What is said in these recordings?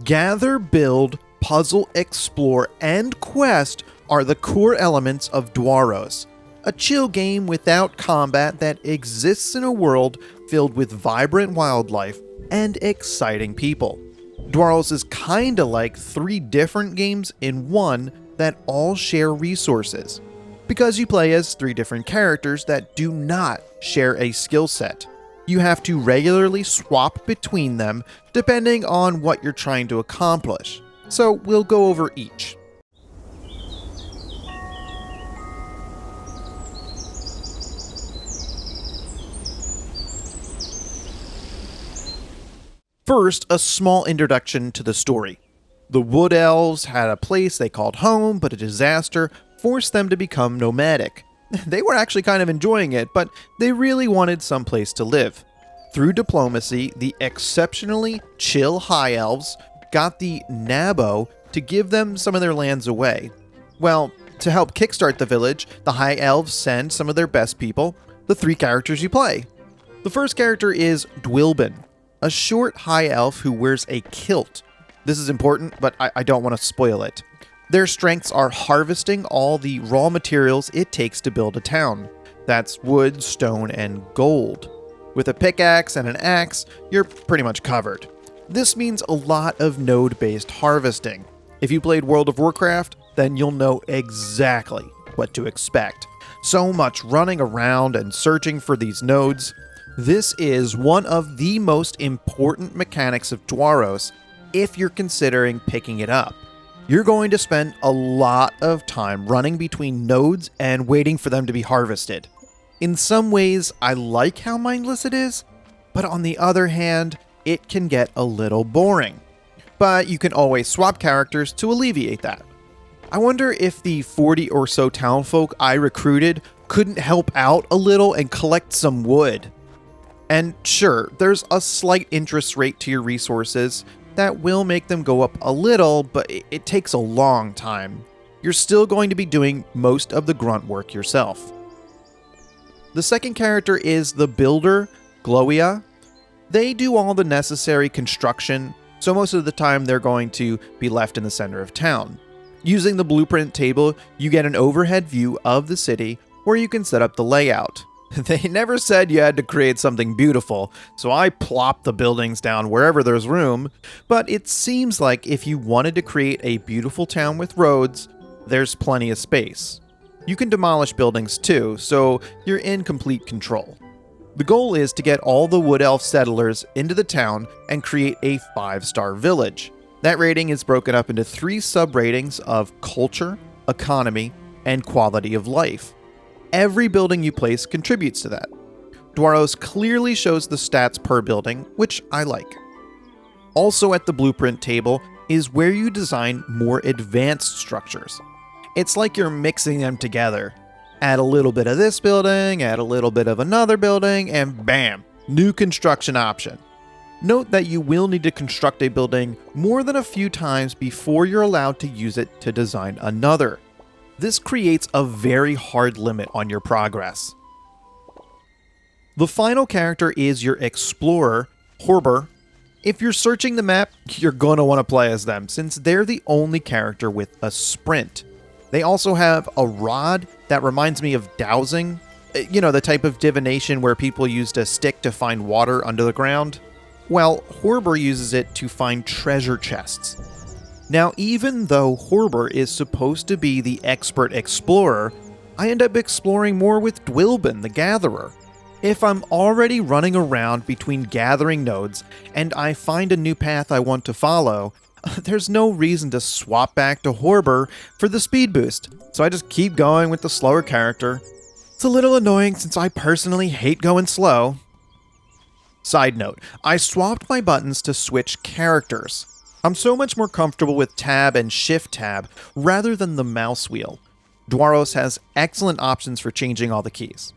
Gather, build, puzzle, explore, and quest are the core elements of Dwarrows, a chill game without combat that exists in a world filled with vibrant wildlife and exciting people. Dwarrows is kinda like 3 different games in one that all share resources, because you play as 3 different characters that do not share a skill set. You have to regularly swap between them depending on what you're trying to accomplish. So we'll go over each. First, a small introduction to the story. The Wood Elves had a place they called home, but a disaster forced them to become nomadic. They were actually kind of enjoying it, but they really wanted some place to live. Through diplomacy, the exceptionally chill High Elves got the Nabo to give them some of their lands away. Well, to help kickstart the village, the High Elves send some of their best people, the 3 characters you play. The first character is Dwilbin, a short High Elf who wears a kilt. This is important, but I don't want to spoil it. Their strengths are harvesting all the raw materials it takes to build a town. That's wood, stone, and gold. With a pickaxe and an axe, you're pretty much covered. This means a lot of node-based harvesting. If you played World of Warcraft, then you'll know exactly what to expect. So much running around and searching for these nodes. This is one of the most important mechanics of Dwarrows if you're considering picking it up. You're going to spend a lot of time running between nodes and waiting for them to be harvested. In some ways, I like how mindless it is, but on the other hand, it can get a little boring. But you can always swap characters to alleviate that. I wonder if the 40 or so townfolk I recruited couldn't help out a little and collect some wood. And sure, there's a slight interest rate to your resources that will make them go up a little, but it takes a long time. You're still going to be doing most of the grunt work yourself. The second character is the Builder, Gloia. They do all the necessary construction, so most of the time they're going to be left in the center of town. Using the blueprint table, you get an overhead view of the city where you can set up the layout. They never said you had to create something beautiful, so I plopped the buildings down wherever there's room, but it seems like if you wanted to create a beautiful town with roads, there's plenty of space. You can demolish buildings too, so you're in complete control. The goal is to get all the Wood Elf settlers into the town and create a 5-star village. That rating is broken up into 3 sub-ratings of culture, economy, and quality of life. Every building you place contributes to that. Dwarrows clearly shows the stats per building, which I like. Also at the blueprint table is where you design more advanced structures. It's like you're mixing them together. Add a little bit of this building, add a little bit of another building, and bam, new construction option. Note that you will need to construct a building more than a few times before you're allowed to use it to design another. This creates a very hard limit on your progress. The final character is your explorer, Horbor. If you're searching the map, you're going to want to play as them, since they're the only character with a sprint. They also have a rod that reminds me of dowsing. You know, the type of divination where people used a stick to find water under the ground. Well, Horbor uses it to find treasure chests. Now, even though Horbor is supposed to be the expert explorer, I end up exploring more with Dwilbin, the gatherer. If I'm already running around between gathering nodes and I find a new path I want to follow, there's no reason to swap back to Horbor for the speed boost, so I just keep going with the slower character. It's a little annoying since I personally hate going slow. Side note, I swapped my buttons to switch characters. I'm so much more comfortable with tab and shift tab rather than the mouse wheel. Dwarrows has excellent options for changing all the keys.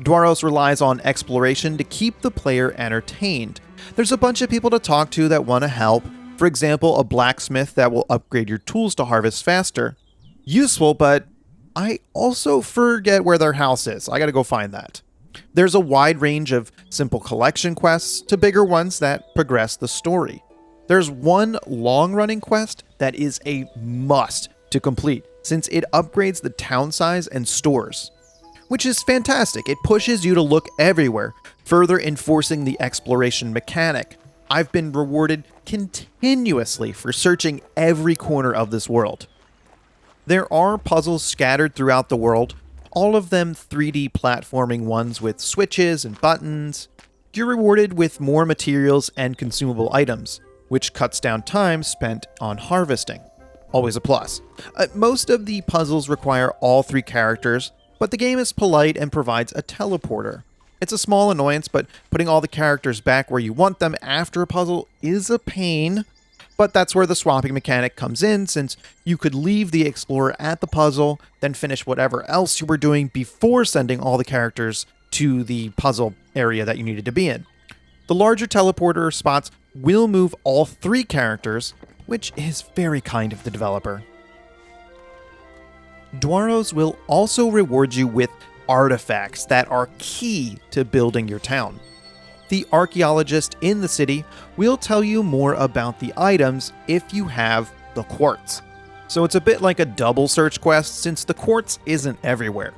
Dwarrows relies on exploration to keep the player entertained. There's a bunch of people to talk to that want to help. For example, a blacksmith that will upgrade your tools to harvest faster. Useful, but I also forget where their house is. I gotta go find that. There's a wide range of simple collection quests to bigger ones that progress the story. There's one long-running quest that is a must to complete, since it upgrades the town size and stores, which is fantastic. It pushes you to look everywhere, further enforcing the exploration mechanic. I've been rewarded continuously for searching every corner of this world. There are puzzles scattered throughout the world, all of them 3D platforming ones with switches and buttons. You're rewarded with more materials and consumable items, which cuts down time spent on harvesting. Always a plus. Most of the puzzles require all 3 characters, but the game is polite and provides a teleporter. It's a small annoyance, but putting all the characters back where you want them after a puzzle is a pain. But that's where the swapping mechanic comes in, since you could leave the explorer at the puzzle, then finish whatever else you were doing before sending all the characters to the puzzle area that you needed to be in. The larger teleporter spots will move all 3 characters, which is very kind of the developer. Dwarrows will also reward you with artifacts that are key to building your town. The archaeologist in the city will tell you more about the items if you have the quartz. So it's a bit like a double search quest since the quartz isn't everywhere.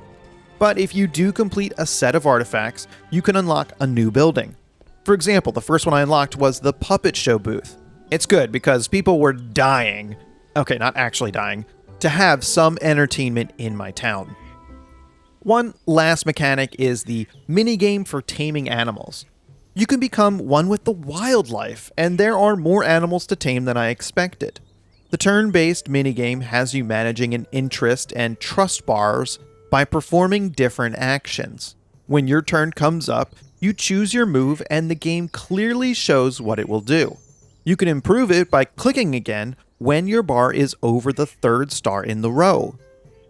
But if you do complete a set of artifacts, you can unlock a new building. For example, the first one I unlocked was the puppet show booth. It's good because people were dying, okay, not actually dying, to have some entertainment in my town. One last mechanic is the minigame for taming animals. You can become one with the wildlife, and there are more animals to tame than I expected. The turn-based minigame has you managing an interest and trust bars by performing different actions. When your turn comes up, you choose your move and the game clearly shows what it will do. You can improve it by clicking again when your bar is over the 3rd star in the row.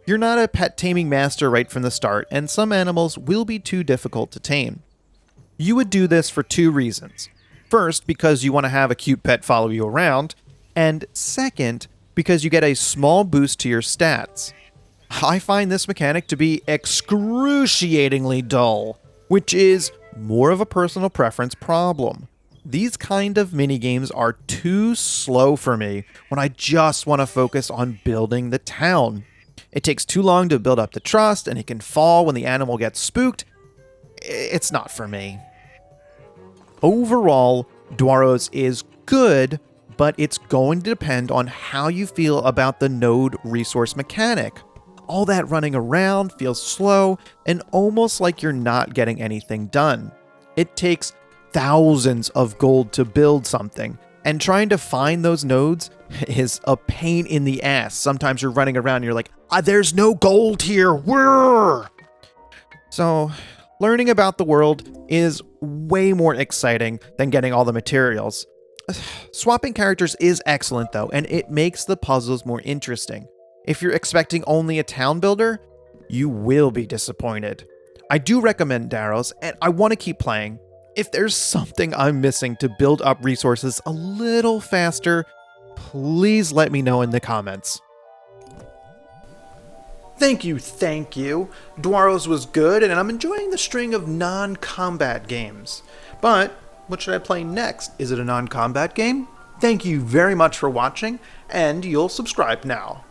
You're not a pet taming master right from the start, and some animals will be too difficult to tame. You would do this for 2 reasons. First, because you want to have a cute pet follow you around, and second, because you get a small boost to your stats. I find this mechanic to be excruciatingly dull, which is more of a personal preference problem. These kind of minigames are too slow for me when I just want to focus on building the town. It takes too long to build up the trust, and it can fall when the animal gets spooked. It's not for me. Overall, Dwarrows is good, but it's going to depend on how you feel about the node resource mechanic. All that running around feels slow and almost like you're not getting anything done. It takes thousands of gold to build something, and trying to find those nodes is a pain in the ass. Sometimes you're running around and you're like, there's no gold here. Whirr! So, learning about the world is way more exciting than getting all the materials. Swapping characters is excellent though, and it makes the puzzles more interesting. If you're expecting only a town builder, you will be disappointed. I do recommend Dwarrows, and I want to keep playing. If there's something I'm missing to build up resources a little faster, please let me know in the comments. Thank you. Dwarrows was good, and I'm enjoying the string of non-combat games. But what should I play next? Is it a non-combat game? Thank you very much for watching, and you'll subscribe now.